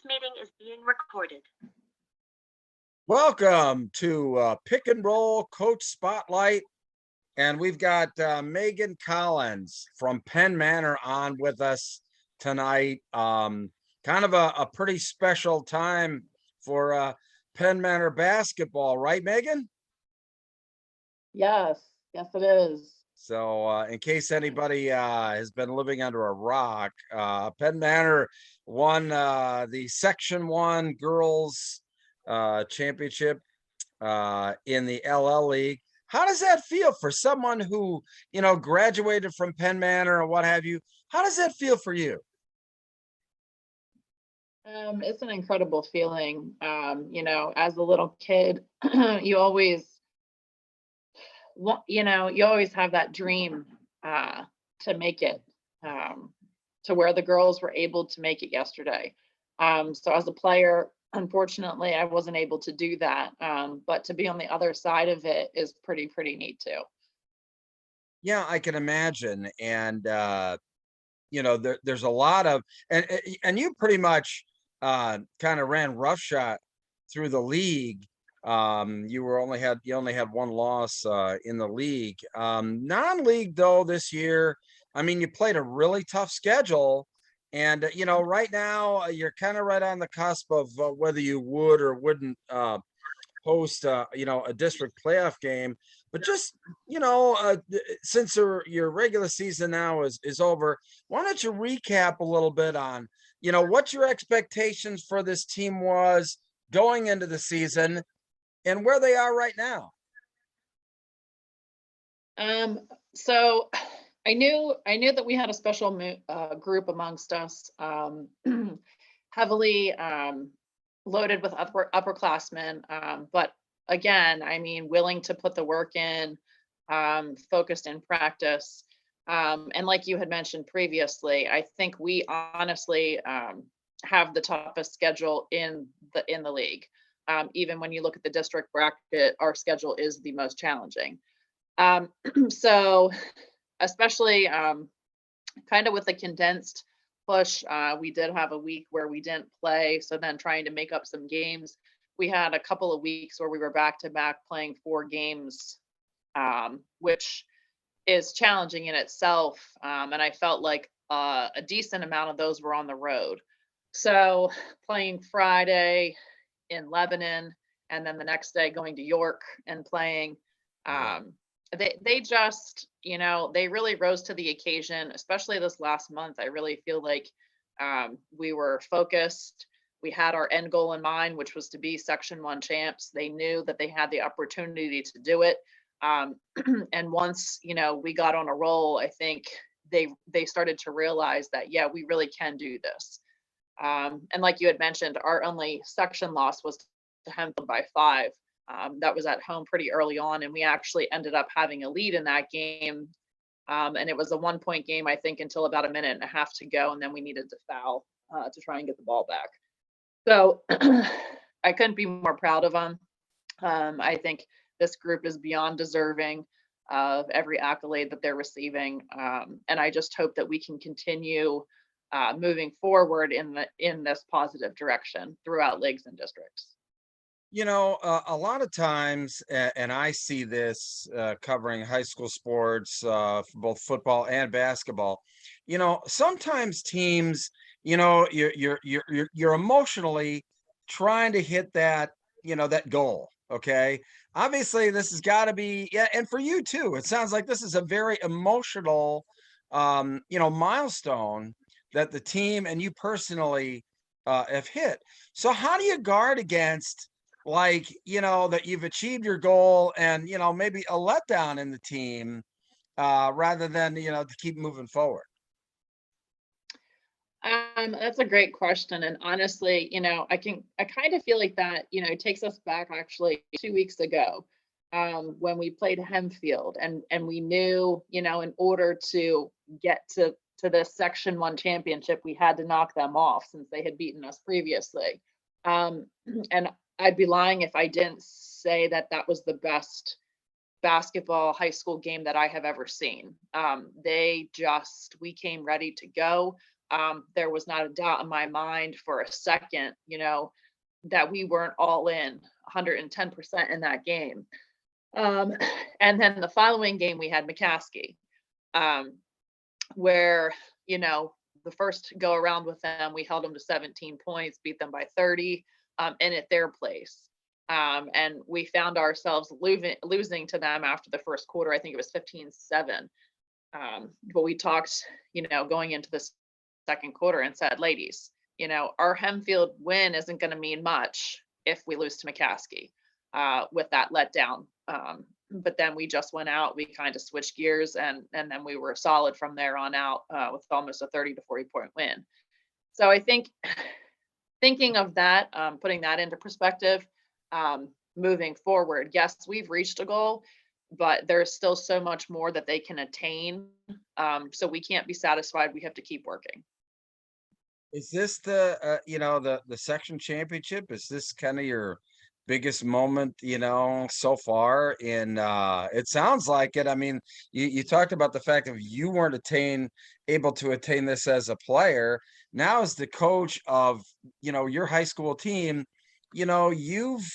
meeting is being recorded. Welcome to Pick and Roll Coach Spotlight. And we've got Megan Collins from Penn Manor on with us tonight. Kind of a pretty special time for Penn Manor basketball, right, Megan? Yes, yes, it is. So in case anybody has been living under a rock, Penn Manor won the Section 1 Girls Championship in the LL League. How does that feel for someone who, graduated from Penn Manor or what have you? How does that feel for you? It's an incredible feeling. As a little kid, you always have that dream to make it to where the girls were able to make it yesterday. So as a player, unfortunately, I wasn't able to do that. But to be on the other side of it is pretty neat too. Yeah, I can imagine. And there's a lot of and you pretty much kind of ran roughshod through the league. You only had one loss in the league. Non-league though this year, I mean, you played a really tough schedule. And right now you're kind of right on the cusp of whether you would or wouldn't host a district playoff game. But just since your regular season now is over, why don't you recap a little bit on what your expectations for this team was going into the season and where they are right now? So I knew that we had a special group amongst us, heavily loaded with upperclassmen, but again, I mean, willing to put the work in, focused in practice, and like you had mentioned previously, I think we honestly have the toughest schedule in the league. Even when you look at the district bracket, our schedule is the most challenging. So especially kind of with the condensed push, we did have a week where we didn't play. So then trying to make up some games, we had a couple of weeks where we were back to back playing 4 games, which is challenging in itself. And I felt like a decent amount of those were on the road. So playing Friday in Lebanon, and then the next day going to York and playing, they just, they really rose to the occasion, especially this last month. I really feel like we were focused. We had our end goal in mind, which was to be Section 1 champs. They knew that they had the opportunity to do it. And once, we got on a roll, I think they started to realize that, yeah, we really can do this. And like you had mentioned, our only section loss was to Hempfield by 5. That was at home pretty early on, and we actually ended up having a lead in that game. And it was a 1-point game, I think, until about a minute and a half to go, and then we needed to foul to try and get the ball back. So I couldn't be more proud of them. I think this group is beyond deserving of every accolade that they're receiving, and I just hope that we can continue moving forward in this positive direction throughout leagues and districts. A lot of times, and I see this covering high school sports, for both football and basketball. Sometimes teams, you're emotionally trying to hit that, that goal. Okay, obviously this has got to be, yeah, and for you too. It sounds like this is a very emotional, milestone that the team and you personally have hit. So how do you guard against, that you've achieved your goal and maybe a letdown in the team rather than to keep moving forward? That's a great question, and honestly, I kind of feel like that it takes us back actually 2 weeks ago, when we played Hempfield, and we knew, in order to get to this Section 1 championship, we had to knock them off since they had beaten us previously. And I'd be lying if I didn't say that that was the best basketball high school game that I have ever seen. We came ready to go. there was not a doubt in my mind for a second, that we weren't all in 110% in that game. Um, and then the following game we had McCaskey, um, where, the first go around with them, we held them to 17 points, beat them by 30, and at their place. And we found ourselves losing to them after the first quarter. I think it was 15-7. But we talked, going into the second quarter and said, ladies, our Hemfield win isn't going to mean much if we lose to McCaskey with that letdown. But then we just went out, we kind of switched gears, and then we were solid from there on out with almost a 30 to 40 point win. So I think thinking of that, putting that into perspective, moving forward, yes, we've reached a goal, but there's still so much more that they can attain. So we can't be satisfied. We have to keep working. Is this the the section championship? Is this kind of your biggest moment, so far? In it sounds like it. I mean, you talked about the fact that you weren't able to attain this as a player. Now, as the coach of your high school team, you've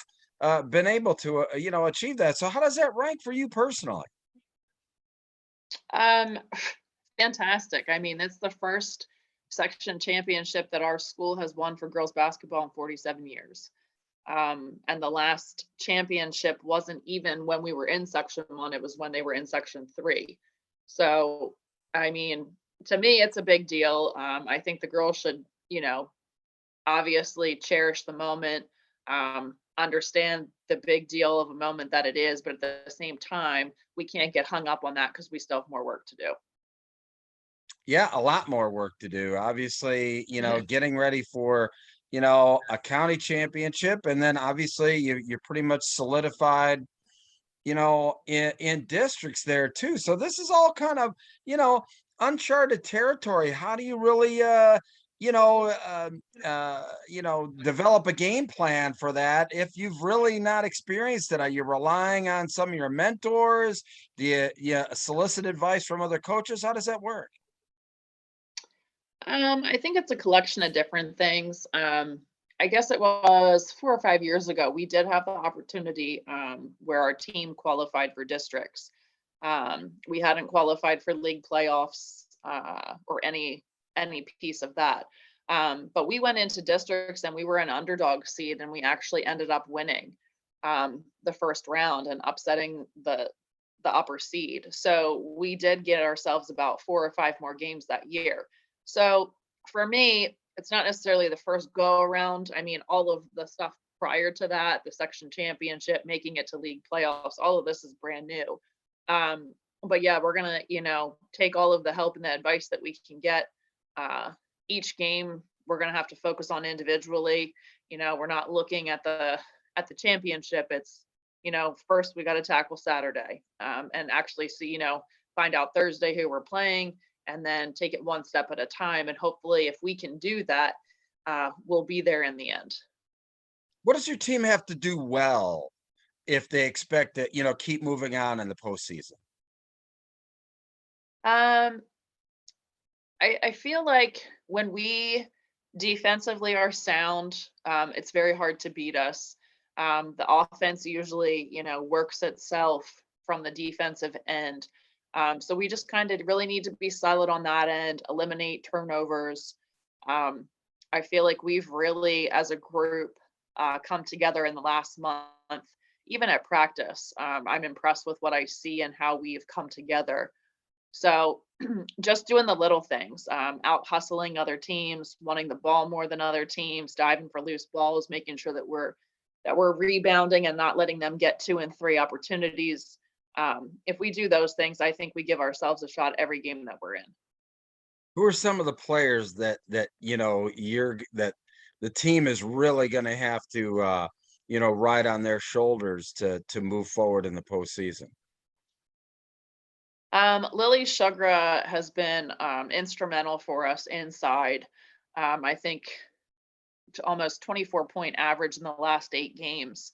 been able to achieve that. So how does that rank for you personally? Um, Fantastic. I mean, it's the first section championship that our school has won for girls basketball in 47 years. And the last championship wasn't even when we were in section 1, it was when they were in section 3. So, I mean, to me, it's a big deal. I think the girls should, obviously cherish the moment, understand the big deal of a moment that it is, but at the same time, we can't get hung up on that because we still have more work to do. Yeah, a lot more work to do. Obviously, Mhm. getting ready for, a county championship, and then obviously you're pretty much solidified, in districts there too. So this is all kind of, uncharted territory. How do you really develop a game plan for that if you've really not experienced it? Are you relying on some of your mentors? Do you solicit advice from other coaches? How does that work? I think it's a collection of different things. I guess it was 4 or 5 years ago, we did have the opportunity where our team qualified for districts. We hadn't qualified for league playoffs or any piece of that. But we went into districts and we were an underdog seed, and we actually ended up winning the first round and upsetting the upper seed. So we did get ourselves about 4 or 5 more games that year. So for me, it's not necessarily the first go around. I mean, all of the stuff prior to that, the section championship, making it to league playoffs, all of this is brand new. But yeah, we're gonna, take all of the help and the advice that we can get. Uh, each game we're gonna have to focus on individually. We're not looking at the championship. It's, first we got to tackle Saturday, and actually see, find out Thursday who we're playing, and then take it one step at a time. And hopefully, if we can do that, we'll be there in the end. What does your team have to do well if they expect to, keep moving on in the postseason? Um, I feel like when we defensively are sound, it's very hard to beat us. The offense usually, works itself from the defensive end. So we just kind of really need to be solid on that end, eliminate turnovers. Um, I feel like we've really, as a group, come together in the last month, even at practice. I'm impressed with what I see and how we've come together. So just doing the little things, out hustling other teams, wanting the ball more than other teams, diving for loose balls, making sure that we're rebounding and not letting them get 2 and 3 opportunities. If we do those things, I think we give ourselves a shot every game that we're in. Who are some of the players that that the team is really going to have to ride on their shoulders to move forward in the postseason? Lily Sugra has been instrumental for us inside. I think almost 24-point average in the last 8 games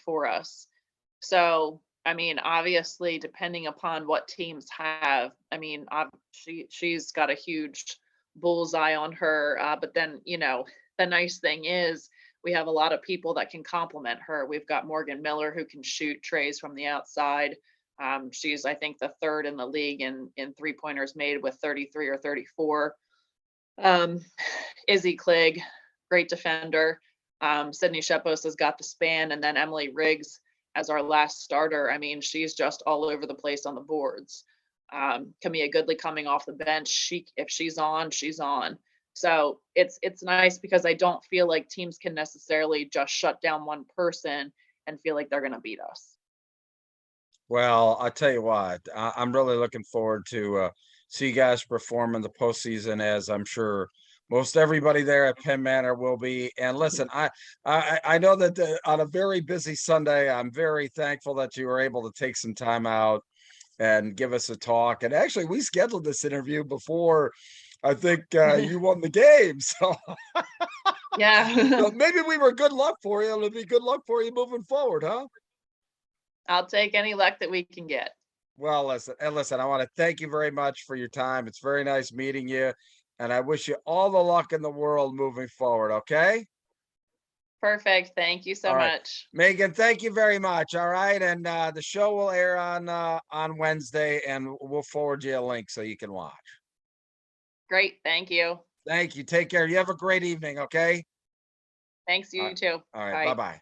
for us. So, I mean, obviously, depending upon what teams have, I mean, she's got a huge bullseye on her. But then, the nice thing is we have a lot of people that can complement her. We've got Morgan Miller who can shoot trays from the outside. She's, I think, the third in the league in 3-pointers made with 33 or 34. Izzy Cligg, great defender. Sydney Shepos has got the span, and then Emily Riggs as our last starter. I mean, she's just all over the place on the boards. Camilla Goodley coming off the bench. If she's on, she's on. So it's nice because I don't feel like teams can necessarily just shut down one person and feel like they're going to beat us. Well, I'll tell you what, I'm really looking forward to see you guys perform in the postseason, as I'm sure most everybody there at Penn Manor will be. And listen, I know that on a very busy Sunday, I'm very thankful that you were able to take some time out and give us a talk. And actually, we scheduled this interview before I think you won the game. So, Yeah. so maybe we were good luck for you. It'll be good luck for you moving forward, huh? I'll take any luck that we can get. Well, listen, I want to thank you very much for your time. It's very nice meeting you. And I wish you all the luck in the world moving forward. Okay. Perfect. Thank you so All right. much. Megan, thank you very much. All right. And the show will air on Wednesday, and we'll forward you a link so you can watch. Great. Thank you. Thank you. Take care. You have a great evening. Okay. Thanks, you too. All right. Bye. Bye-bye.